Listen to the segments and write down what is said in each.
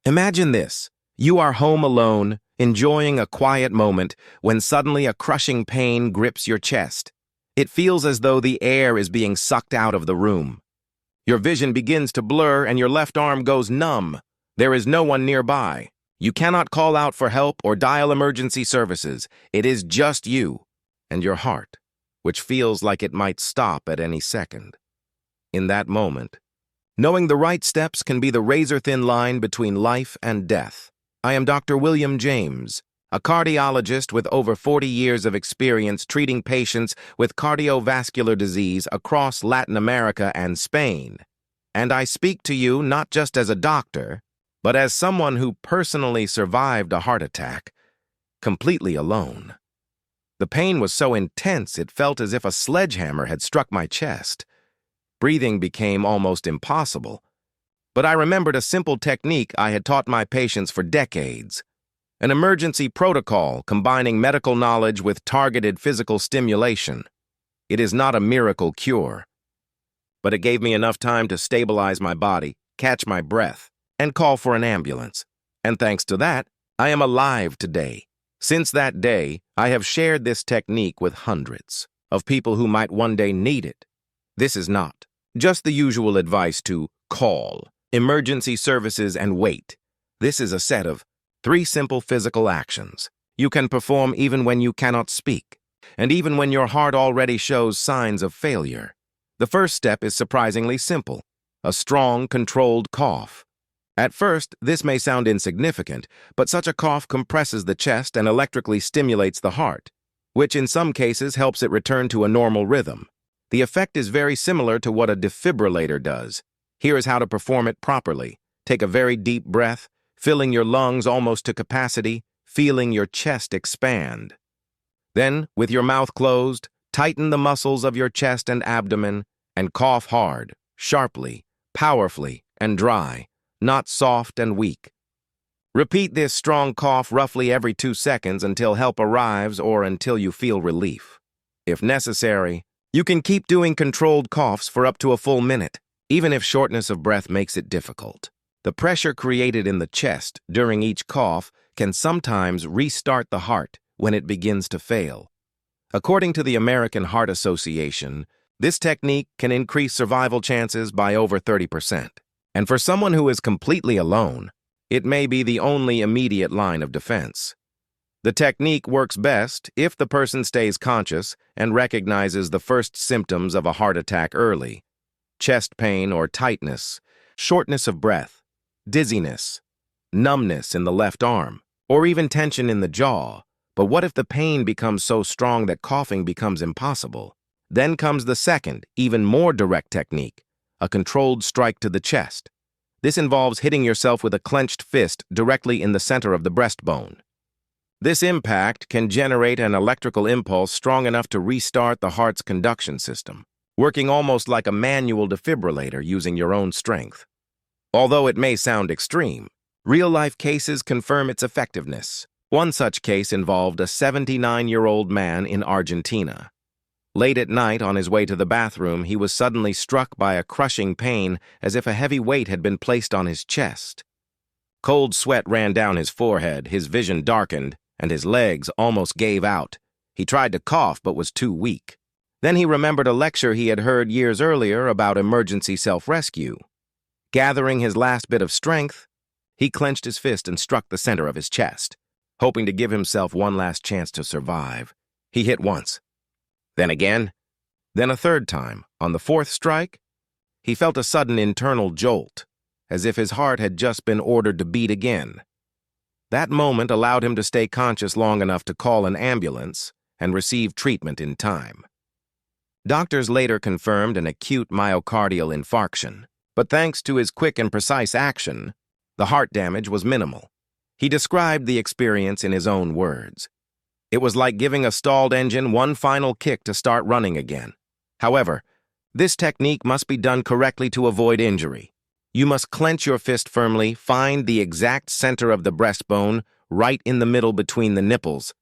Imagine this. You are home alone, enjoying a quiet moment, when suddenly a crushing pain grips your chest. It feels as though the air is being sucked out of the room. Your vision begins to blur and your left arm goes numb. There is no one nearby. You cannot call out for help or dial emergency services. It is just you and your heart, which feels like it might stop at any second. In that moment, knowing the right steps can be the razor-thin line between life and death. I am Dr. William James, a cardiologist with over 40 years of experience treating patients with cardiovascular disease across Latin America and Spain. And I speak to you not just as a doctor, but as someone who personally survived a heart attack, completely alone. The pain was so intense it felt as if a sledgehammer had struck my chest. Breathing became almost impossible. But I remembered a simple technique I had taught my patients for decades. An emergency protocol combining medical knowledge with targeted physical stimulation. It is not a miracle cure, but it gave me enough time to stabilize my body, catch my breath, and call for an ambulance. And thanks to that, I am alive today. Since that day, I have shared this technique with hundreds of people who might one day need it. This is not just the usual advice to call emergency services and wait. This is a set of 3 simple physical actions you can perform even when you cannot speak, and even when your heart already shows signs of failure. The first step is surprisingly simple: a strong, controlled cough. At first, this may sound insignificant, but such a cough compresses the chest and electrically stimulates the heart, which in some cases helps it return to a normal rhythm. The effect is very similar to what a defibrillator does. Here is how to perform it properly. Take a very deep breath, filling your lungs almost to capacity, feeling your chest expand. Then, with your mouth closed, tighten the muscles of your chest and abdomen and cough hard, sharply, powerfully, and dry, not soft and weak. Repeat this strong cough roughly every 2 seconds until help arrives or until you feel relief. If necessary, you can keep doing controlled coughs for up to a full minute, even if shortness of breath makes it difficult. The pressure created in the chest during each cough can sometimes restart the heart when it begins to fail. According to the American Heart Association, this technique can increase survival chances by over 30%. And for someone who is completely alone, it may be the only immediate line of defense. The technique works best if the person stays conscious and recognizes the first symptoms of a heart attack early: chest pain or tightness, shortness of breath, dizziness, numbness in the left arm, or even tension in the jaw. But what if the pain becomes so strong that coughing becomes impossible? Then comes the second, even more direct technique: a controlled strike to the chest. This involves hitting yourself with a clenched fist directly in the center of the breastbone. This impact can generate an electrical impulse strong enough to restart the heart's conduction system, working almost like a manual defibrillator using your own strength. Although it may sound extreme, real-life cases confirm its effectiveness. One such case involved a 79-year-old man in Argentina. Late at night, on his way to the bathroom, he was suddenly struck by a crushing pain as if a heavy weight had been placed on his chest. Cold sweat ran down his forehead, his vision darkened, and his legs almost gave out. He tried to cough but was too weak. Then he remembered a lecture he had heard years earlier about emergency self-rescue. Gathering his last bit of strength, he clenched his fist and struck the center of his chest, hoping to give himself one last chance to survive. He hit once, then again, then a third time. On the 4th strike, he felt a sudden internal jolt, as if his heart had just been ordered to beat again. That moment allowed him to stay conscious long enough to call an ambulance and receive treatment in time. Doctors later confirmed an acute myocardial infarction, but thanks to his quick and precise action, the heart damage was minimal. He described the experience in his own words: "It was like giving a stalled engine one final kick to start running again." However, this technique must be done correctly to avoid injury. You must clench your fist firmly, find the exact center of the breastbone, right in the middle between the nipples,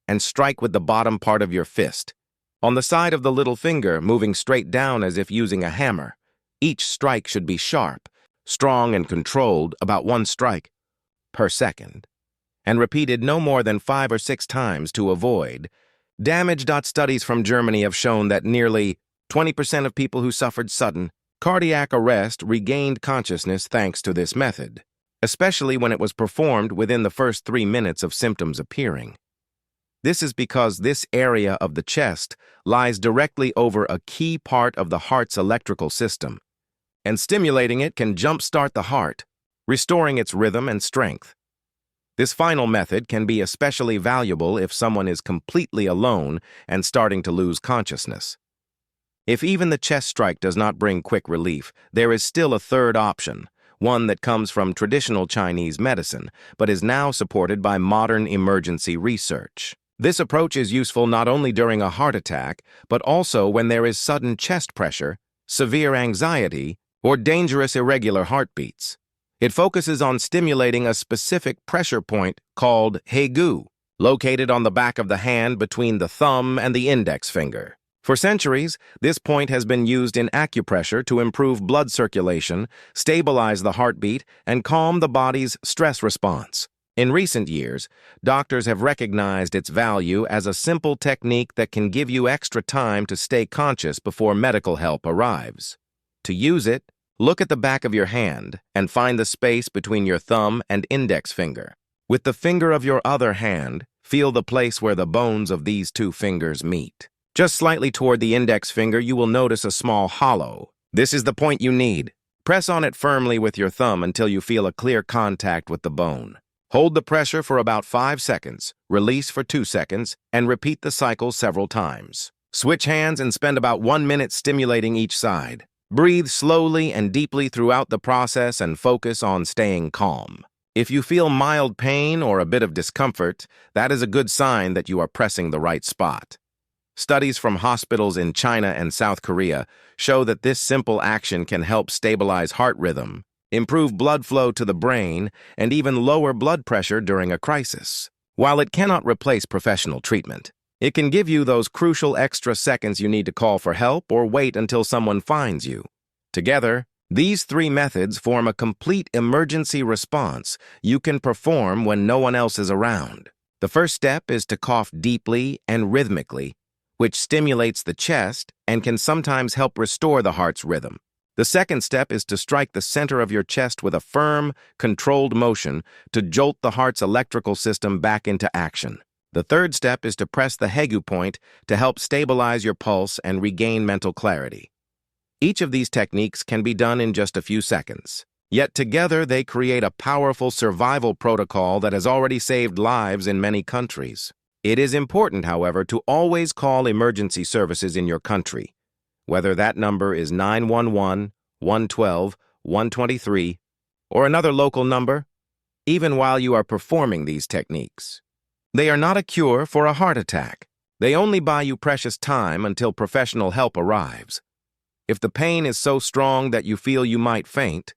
and strike with the bottom part of your fist. On the side of the little finger, moving straight down as if using a hammer. Each strike should be sharp, strong and controlled, about 1 strike, per second, and repeated no more than 5 or 6 times to avoid damage. Studies from Germany have shown that nearly 20% of people who suffered sudden cardiac arrest regained consciousness thanks to this method, especially when it was performed within the first 3 minutes of symptoms appearing. This is because this area of the chest lies directly over a key part of the heart's electrical system, and stimulating it can jumpstart the heart, restoring its rhythm and strength. This final method can be especially valuable if someone is completely alone and starting to lose consciousness. If even the chest strike does not bring quick relief, there is still a third option, one that comes from traditional Chinese medicine, but is now supported by modern emergency research. This approach is useful not only during a heart attack, but also when there is sudden chest pressure, severe anxiety, or dangerous irregular heartbeats. It focuses on stimulating a specific pressure point called Hegu, located on the back of the hand between the thumb and the index finger. For centuries, this point has been used in acupressure to improve blood circulation, stabilize the heartbeat, and calm the body's stress response. In recent years, doctors have recognized its value as a simple technique that can give you extra time to stay conscious before medical help arrives. To use it, look at the back of your hand and find the space between your thumb and index finger. With the finger of your other hand, feel the place where the bones of these two fingers meet. Just slightly toward the index finger, you will notice a small hollow. This is the point you need. Press on it firmly with your thumb until you feel a clear contact with the bone. Hold the pressure for about 5 seconds, release for 2 seconds, and repeat the cycle several times. Switch hands and spend about 1 minute stimulating each side. Breathe slowly and deeply throughout the process and focus on staying calm. If you feel mild pain or a bit of discomfort, that is a good sign that you are pressing the right spot. Studies from hospitals in China and South Korea show that this simple action can help stabilize heart rhythm, improve blood flow to the brain, and even lower blood pressure during a crisis. While it cannot replace professional treatment, it can give you those crucial extra seconds you need to call for help or wait until someone finds you. Together, these 3 methods form a complete emergency response you can perform when no one else is around. The first step is to cough deeply and rhythmically, which stimulates the chest and can sometimes help restore the heart's rhythm. The second step is to strike the center of your chest with a firm, controlled motion to jolt the heart's electrical system back into action. The third step is to press the Hegu point to help stabilize your pulse and regain mental clarity. Each of these techniques can be done in just a few seconds. Yet together they create a powerful survival protocol that has already saved lives in many countries. It is important, however, to always call emergency services in your country, whether that number is 911, 112, 123, or another local number, even while you are performing these techniques. They are not a cure for a heart attack. They only buy you precious time until professional help arrives. If the pain is so strong that you feel you might faint,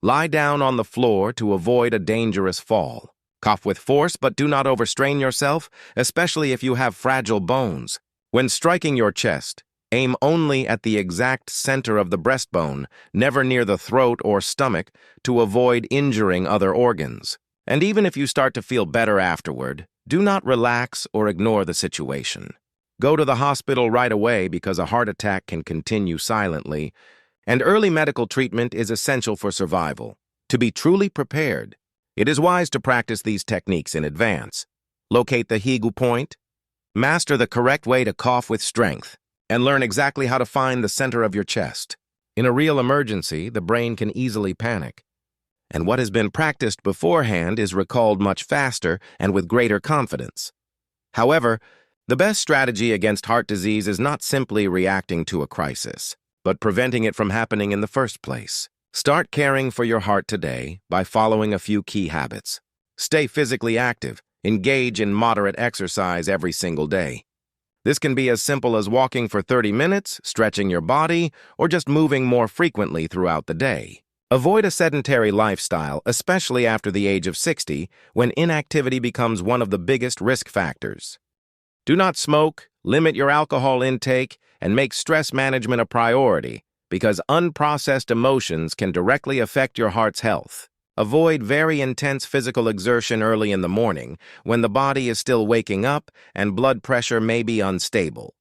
lie down on the floor to avoid a dangerous fall. Cough with force, but do not overstrain yourself, especially if you have fragile bones. When striking your chest, aim only at the exact center of the breastbone, never near the throat or stomach, to avoid injuring other organs. And even if you start to feel better afterward, do not relax or ignore the situation. Go to the hospital right away because a heart attack can continue silently, and early medical treatment is essential for survival. To be truly prepared, it is wise to practice these techniques in advance. Locate the Hegu point, master the correct way to cough with strength, and learn exactly how to find the center of your chest. In a real emergency, the brain can easily panic, and what has been practiced beforehand is recalled much faster and with greater confidence. However, the best strategy against heart disease is not simply reacting to a crisis, but preventing it from happening in the first place. Start caring for your heart today by following a few key habits. Stay physically active. Engage in moderate exercise every single day. This can be as simple as walking for 30 minutes, stretching your body, or just moving more frequently throughout the day. Avoid a sedentary lifestyle, especially after the age of 60, when inactivity becomes one of the biggest risk factors. Do not smoke, limit your alcohol intake, and make stress management a priority, because unprocessed emotions can directly affect your heart's health. Avoid very intense physical exertion early in the morning when the body is still waking up and blood pressure may be unstable.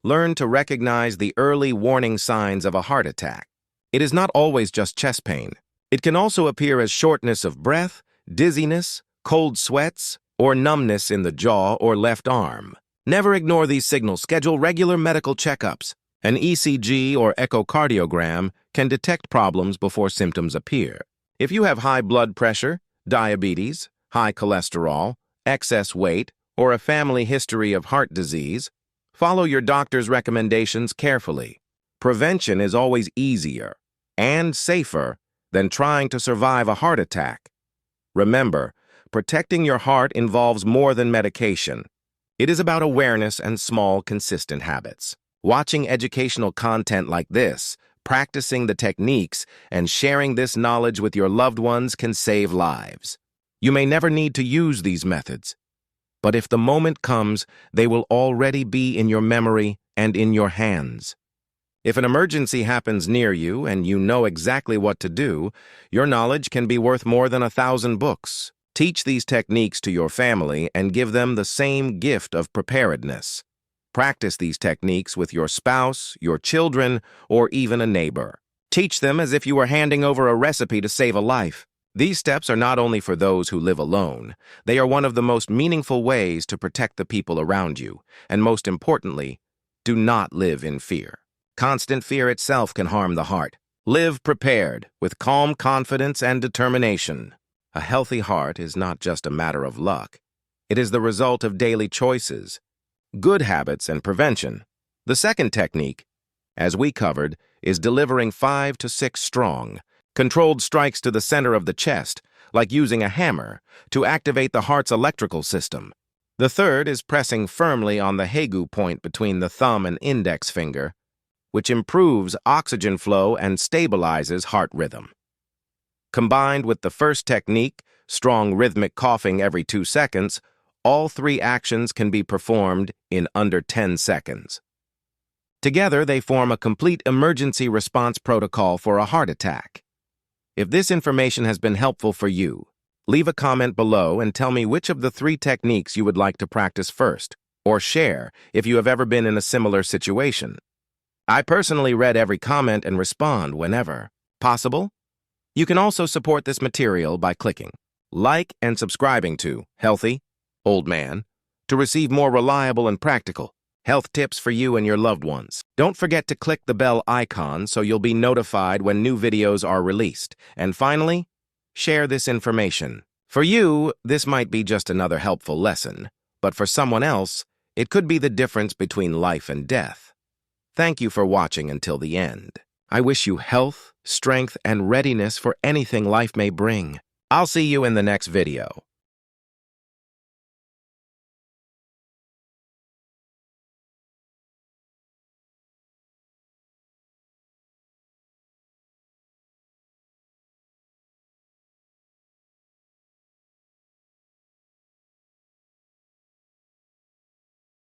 Learn to recognize the early warning signs of a heart attack. It is not always just chest pain. It can also appear as shortness of breath, dizziness, cold sweats, or numbness in the jaw or left arm. Never ignore these signals. Schedule regular medical checkups. An ECG or echocardiogram can detect problems before symptoms appear. If you have high blood pressure, diabetes, high cholesterol, excess weight, or a family history of heart disease, follow your doctor's recommendations carefully. Prevention is always easier and safer than trying to survive a heart attack. Remember, protecting your heart involves more than medication. It is about awareness and small, consistent habits. Watching educational content like this, practicing the techniques, and sharing this knowledge with your loved ones can save lives. You may never need to use these methods, but if the moment comes, they will already be in your memory and in your hands. If an emergency happens near you and you know exactly what to do, your knowledge can be worth more than 1,000 books. Teach these techniques to your family and give them the same gift of preparedness. Practice these techniques with your spouse, your children, or even a neighbor. Teach them as if you were handing over a recipe to save a life. These steps are not only for those who live alone, they are one of the most meaningful ways to protect the people around you, and most importantly, do not live in fear. Constant fear itself can harm the heart. Live prepared, with calm confidence and determination. A healthy heart is not just a matter of luck. It is the result of daily choices, good habits, and prevention. The second technique, as we covered, is delivering 5 to 6 strong, controlled strikes to the center of the chest, like using a hammer, to activate the heart's electrical system. The third is pressing firmly on the Hagu point between the thumb and index finger, which improves oxygen flow and stabilizes heart rhythm. Combined with the first technique, strong rhythmic coughing every 2 seconds, all 3 actions can be performed in under 10 seconds. Together, they form a complete emergency response protocol for a heart attack. If this information has been helpful for you, leave a comment below and tell me which of the 3 techniques you would like to practice first, or share if you have ever been in a similar situation. I personally read every comment and respond whenever possible. You can also support this material by clicking like and subscribing to Healthy Old Man to receive more reliable and practical health tips for you and your loved ones. Don't forget to click the bell icon so you'll be notified when new videos are released. And finally, share this information. For you, this might be just another helpful lesson, but for someone else, it could be the difference between life and death. Thank you for watching until the end. I wish you health, strength, and readiness for anything life may bring. I'll see you in the next video.